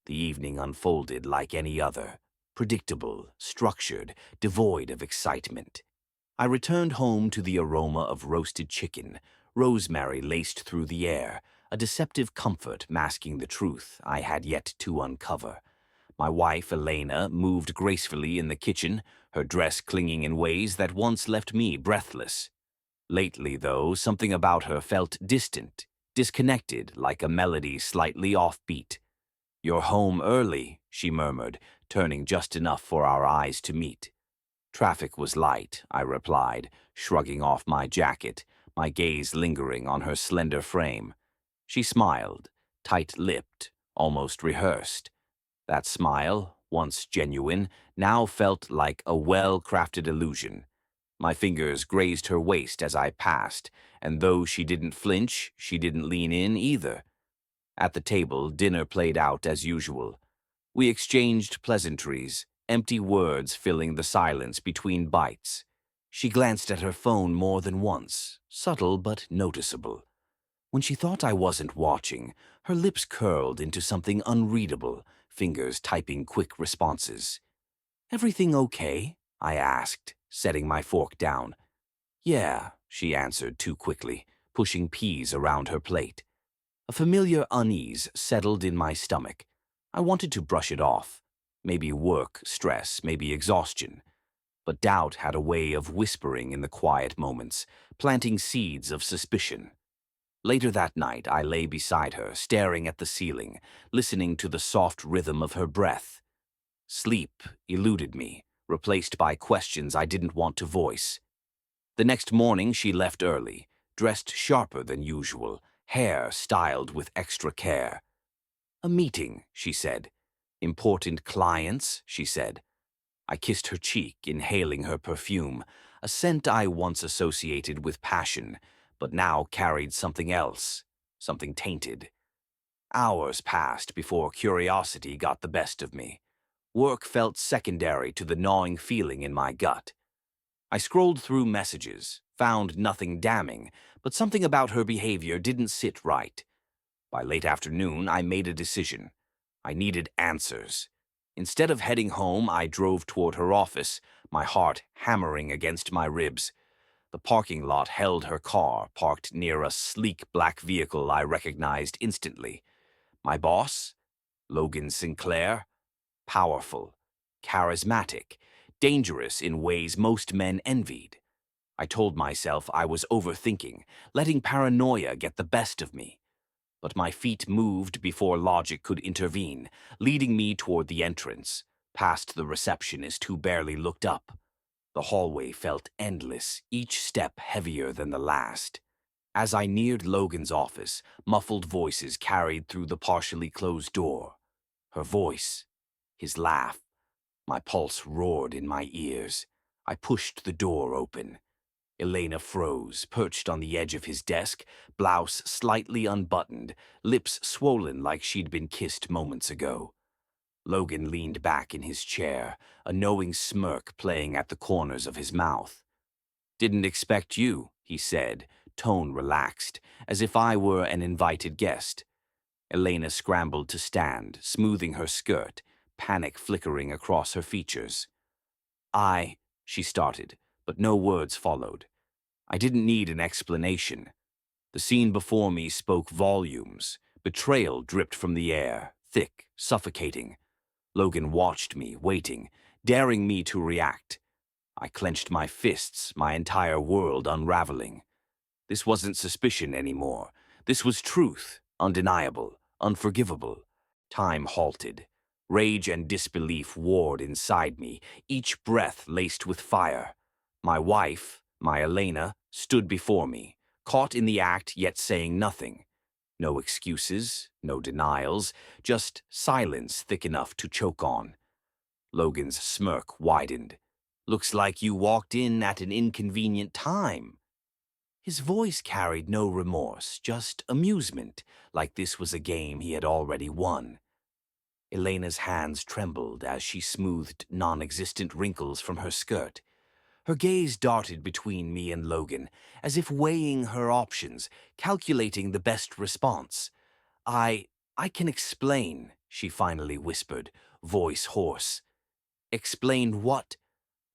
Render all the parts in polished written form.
The evening unfolded like any other, predictable, structured, devoid of excitement. I returned home to the aroma of roasted chicken, rosemary laced through the air, a deceptive comfort masking the truth I had yet to uncover. My wife, Elena, moved gracefully in the kitchen, her dress clinging in ways that once left me breathless. Lately, though, something about her felt distant, disconnected, like a melody slightly offbeat. "You're home early," she murmured, turning just enough for our eyes to meet. "Traffic was light," I replied, shrugging off my jacket, my gaze lingering on her slender frame. She smiled, tight-lipped, almost rehearsed. That smile, once genuine, now felt like a well-crafted illusion. My fingers grazed her waist as I passed, and though she didn't flinch, she didn't lean in either. At the table, dinner played out as usual. We exchanged pleasantries, empty words filling the silence between bites. She glanced at her phone more than once, subtle but noticeable. When she thought I wasn't watching, her lips curled into something unreadable, fingers typing quick responses. "Everything okay?" I asked, setting my fork down. "Yeah," she answered too quickly, pushing peas around her plate. A familiar unease settled in my stomach. I wanted to brush it off. Maybe work, stress, maybe exhaustion. But doubt had a way of whispering in the quiet moments, planting seeds of suspicion. Later that night, I lay beside her, staring at the ceiling, listening to the soft rhythm of her breath. Sleep eluded me, replaced by questions I didn't want to voice. The next morning, she left early, dressed sharper than usual, hair styled with extra care. "A meeting," she said. "Important clients," she said. I kissed her cheek, inhaling her perfume, a scent I once associated with passion, but now carried something else, something tainted. Hours passed before curiosity got the best of me. Work felt secondary to the gnawing feeling in my gut. I scrolled through messages, found nothing damning, but something about her behavior didn't sit right. By late afternoon, I made a decision. I needed answers. Instead of heading home, I drove toward her office, my heart hammering against my ribs. The parking lot held her car, parked near a sleek black vehicle I recognized instantly. My boss? Logan Sinclair? Powerful, charismatic, dangerous in ways most men envied. I told myself I was overthinking, letting paranoia get the best of me. But my feet moved before logic could intervene, leading me toward the entrance, past the receptionist who barely looked up. The hallway felt endless, each step heavier than the last. As I neared Logan's office, muffled voices carried through the partially closed door. Her voice, his laugh. My pulse roared in my ears. I pushed the door open. Elena froze, perched on the edge of his desk, blouse slightly unbuttoned, lips swollen like she'd been kissed moments ago. Logan leaned back in his chair, a knowing smirk playing at the corners of his mouth. "Didn't expect you," he said, tone relaxed, as if I were an invited guest. Elena scrambled to stand, smoothing her skirt, panic flickering across her features. She started, but no words followed. I didn't need an explanation. The scene before me spoke volumes. Betrayal dripped from the air, thick, suffocating. Logan watched me, waiting, daring me to react. I clenched my fists, my entire world unraveling. This wasn't suspicion anymore. This was truth, undeniable, unforgivable. Time halted. Rage and disbelief warred inside me, each breath laced with fire. My wife, my Elena, stood before me, caught in the act yet saying nothing. No excuses, no denials, just silence thick enough to choke on. Logan's smirk widened. "Looks like you walked in at an inconvenient time." His voice carried no remorse, just amusement, like this was a game he had already won. Elena's hands trembled as she smoothed non-existent wrinkles from her skirt. Her gaze darted between me and Logan, as if weighing her options, calculating the best response. I can explain," she finally whispered, voice hoarse. Explain what?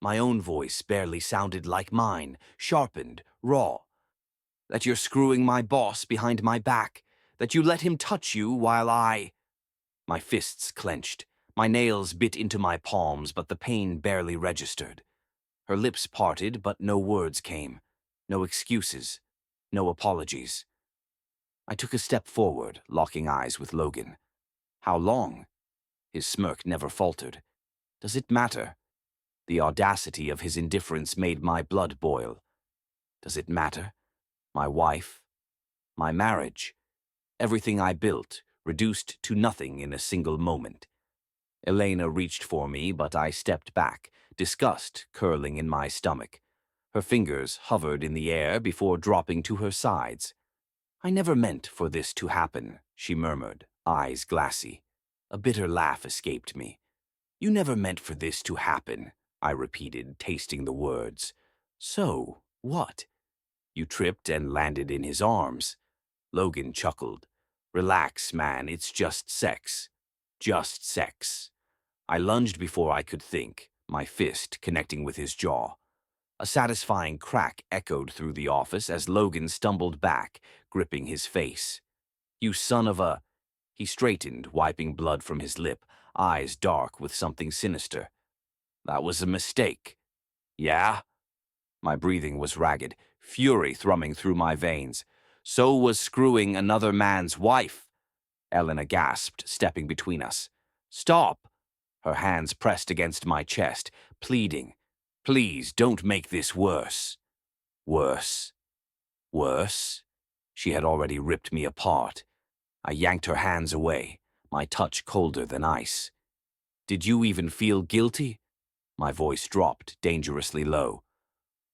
My own voice barely sounded like mine, sharpened, raw. That you're screwing my boss behind my back, that you let him touch you while I... My fists clenched. My nails bit into my palms, but the pain barely registered. Her lips parted, but no words came. No excuses. No apologies. I took a step forward, locking eyes with Logan. How long? His smirk never faltered. Does it matter? The audacity of his indifference made my blood boil. Does it matter? My wife? My marriage? Everything I built, reduced to nothing in a single moment. Elena reached for me, but I stepped back, disgust curling in my stomach. Her fingers hovered in the air before dropping to her sides. I never meant for this to happen, she murmured, eyes glassy. A bitter laugh escaped me. You never meant for this to happen, I repeated, tasting the words. So, what? You tripped and landed in his arms. Logan chuckled. Relax, man, it's just sex. Just sex. I lunged before I could think, my fist connecting with his jaw. A satisfying crack echoed through the office as Logan stumbled back, gripping his face. You son of a... He straightened, wiping blood from his lip, eyes dark with something sinister. That was a mistake. Yeah? My breathing was ragged, fury thrumming through my veins. So was screwing another man's wife. Elena gasped, stepping between us. Stop! Her hands pressed against my chest, pleading. Please, don't make this worse. Worse. Worse? She had already ripped me apart. I yanked her hands away, my touch colder than ice. Did you even feel guilty? My voice dropped, dangerously low.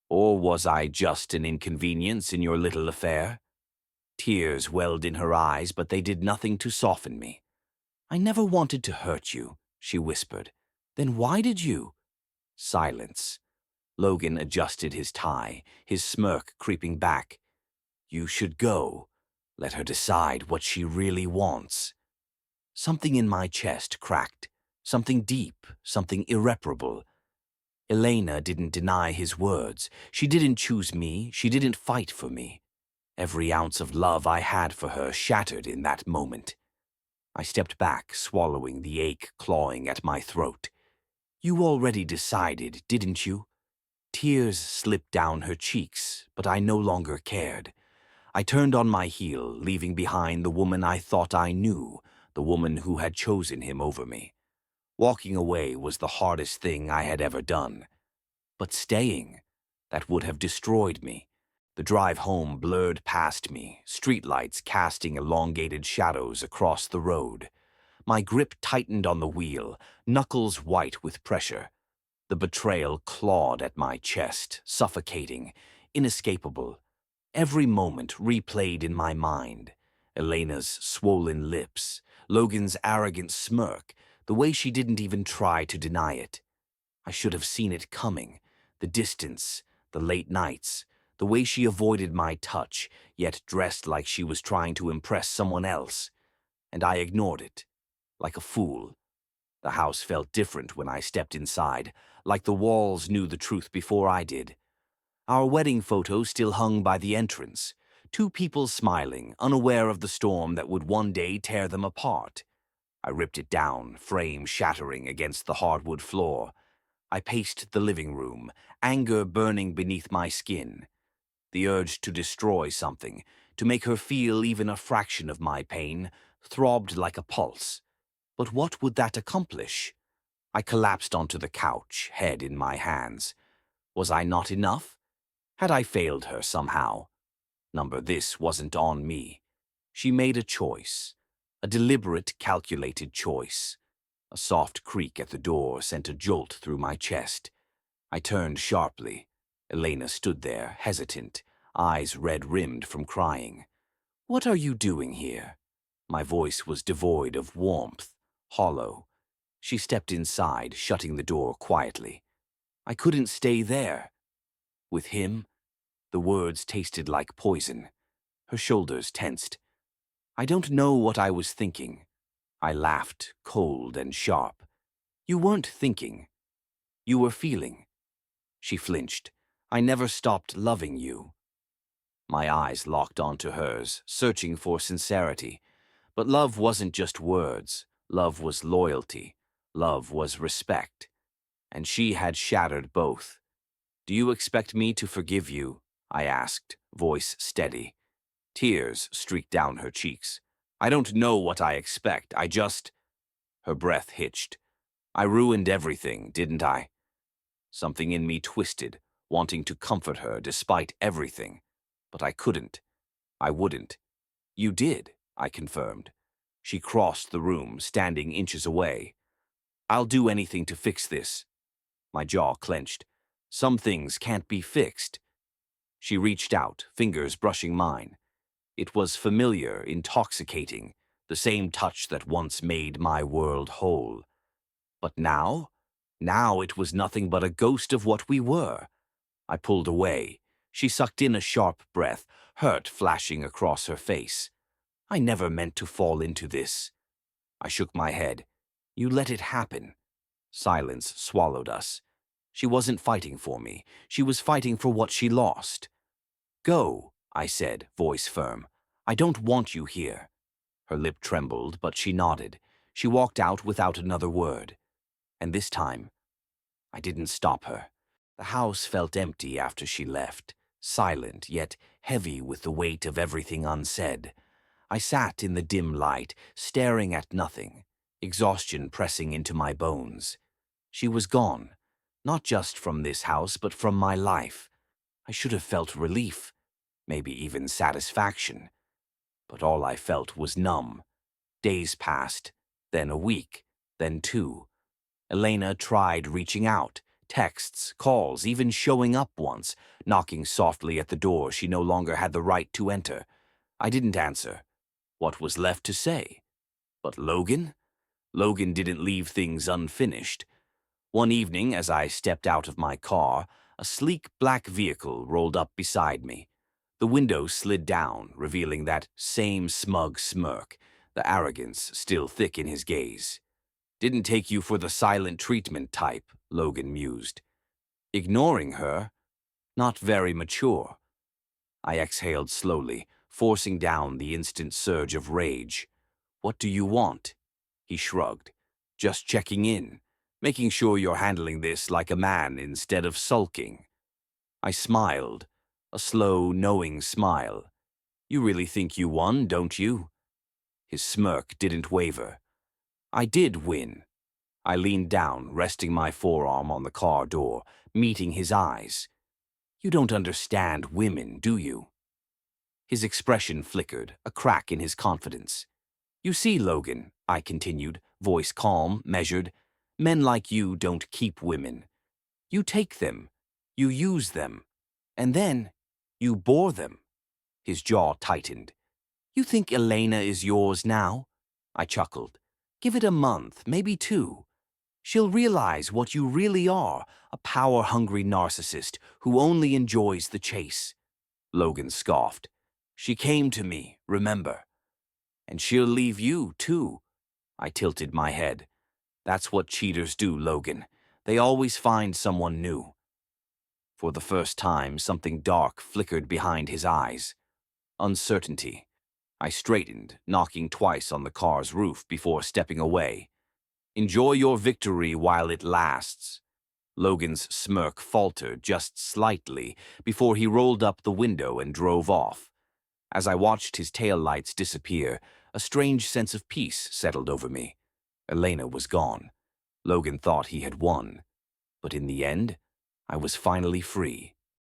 Or was I just an inconvenience in your little affair? Tears welled in her eyes, but they did nothing to soften me. I never wanted to hurt you, she whispered. Then why did you? Silence. Logan adjusted his tie, his smirk creeping back. You should go. Let her decide what she really wants. Something in my chest cracked. Something deep, something irreparable. Elena didn't deny his words. She didn't choose me. She didn't fight for me. Every ounce of love I had for her shattered in that moment. I stepped back, swallowing the ache clawing at my throat. You already decided, didn't you? Tears slipped down her cheeks, but I no longer cared. I turned on my heel, leaving behind the woman I thought I knew, the woman who had chosen him over me. Walking away was the hardest thing I had ever done. But staying, that would have destroyed me. The drive home blurred past me, streetlights casting elongated shadows across the road. My grip tightened on the wheel, knuckles white with pressure. The betrayal clawed at my chest, suffocating, inescapable. Every moment replayed in my mind. Elena's swollen lips, Logan's arrogant smirk, the way she didn't even try to deny it. I should have seen it coming. The distance, the late nights, the way she avoided my touch, yet dressed like she was trying to impress someone else. And I ignored it, like a fool. The house felt different when I stepped inside, like the walls knew the truth before I did. Our wedding photo still hung by the entrance, two people smiling, unaware of the storm that would one day tear them apart. I ripped it down, frame shattering against the hardwood floor. I paced the living room, anger burning beneath my skin. The urge to destroy something, to make her feel even a fraction of my pain, throbbed like a pulse. But what would that accomplish? I collapsed onto the couch, head in my hands. Was I not enough? Had I failed her somehow? This wasn't on me. She made a choice, a deliberate, calculated choice. A soft creak at the door sent a jolt through my chest. I turned sharply. Elena stood there, hesitant, eyes red-rimmed from crying. What are you doing here? My voice was devoid of warmth, hollow. She stepped inside, shutting the door quietly. I couldn't stay there. With him? The words tasted like poison. Her shoulders tensed. I don't know what I was thinking. I laughed, cold and sharp. You weren't thinking. You were feeling. She flinched. I never stopped loving you. My eyes locked onto hers, searching for sincerity. But love wasn't just words. Love was loyalty. Love was respect. And she had shattered both. Do you expect me to forgive you? I asked, voice steady. Tears streaked down her cheeks. I don't know what I expect. I just... Her breath hitched. I ruined everything, didn't I? Something in me twisted, wanting to comfort her despite everything. But I couldn't. I wouldn't. You did, I confirmed. She crossed the room, standing inches away. I'll do anything to fix this. My jaw clenched. Some things can't be fixed. She reached out, fingers brushing mine. It was familiar, intoxicating, the same touch that once made my world whole. But now? Now it was nothing but a ghost of what we were. I pulled away. She sucked in a sharp breath, hurt flashing across her face. I never meant to fall into this. I shook my head. You let it happen. Silence swallowed us. She wasn't fighting for me. She was fighting for what she lost. Go, I said, voice firm. I don't want you here. Her lip trembled, but she nodded. She walked out without another word. And this time, I didn't stop her. The house felt empty after she left, silent yet heavy with the weight of everything unsaid. I sat in the dim light, staring at nothing, exhaustion pressing into my bones. She was gone, not just from this house, but from my life. I should have felt relief, maybe even satisfaction. But all I felt was numb. Days passed, then a week, then two. Elena tried reaching out, texts, calls, even showing up once, knocking softly at the door she no longer had the right to enter. I didn't answer. What was left to say? But Logan? Logan didn't leave things unfinished. One evening, as I stepped out of my car, a sleek black vehicle rolled up beside me. The window slid down, revealing that same smug smirk, the arrogance still thick in his gaze. Didn't take you for the silent treatment type, Logan mused. Ignoring her? Not very mature. I exhaled slowly, forcing down the instant surge of rage. What do you want? He shrugged. Just checking in, making sure you're handling this like a man instead of sulking. I smiled, a slow, knowing smile. You really think you won, don't you? His smirk didn't waver. I did win. I leaned down, resting my forearm on the car door, meeting his eyes. You don't understand women, do you? His expression flickered, a crack in his confidence. You see, Logan, I continued, voice calm, measured, men like you don't keep women. You take them, you use them, and then you bore them. His jaw tightened. You think Elena is yours now? I chuckled. Give it a month, maybe two. She'll realize what you really are, a power-hungry narcissist who only enjoys the chase. Logan scoffed. She came to me, remember. And she'll leave you, too. I tilted my head. That's what cheaters do, Logan. They always find someone new. For the first time, something dark flickered behind his eyes. Uncertainty. I straightened, knocking twice on the car's roof before stepping away. Enjoy your victory while it lasts. Logan's smirk faltered just slightly before he rolled up the window and drove off. As I watched his taillights disappear, a strange sense of peace settled over me. Elena was gone. Logan thought he had won. But in the end, I was finally free.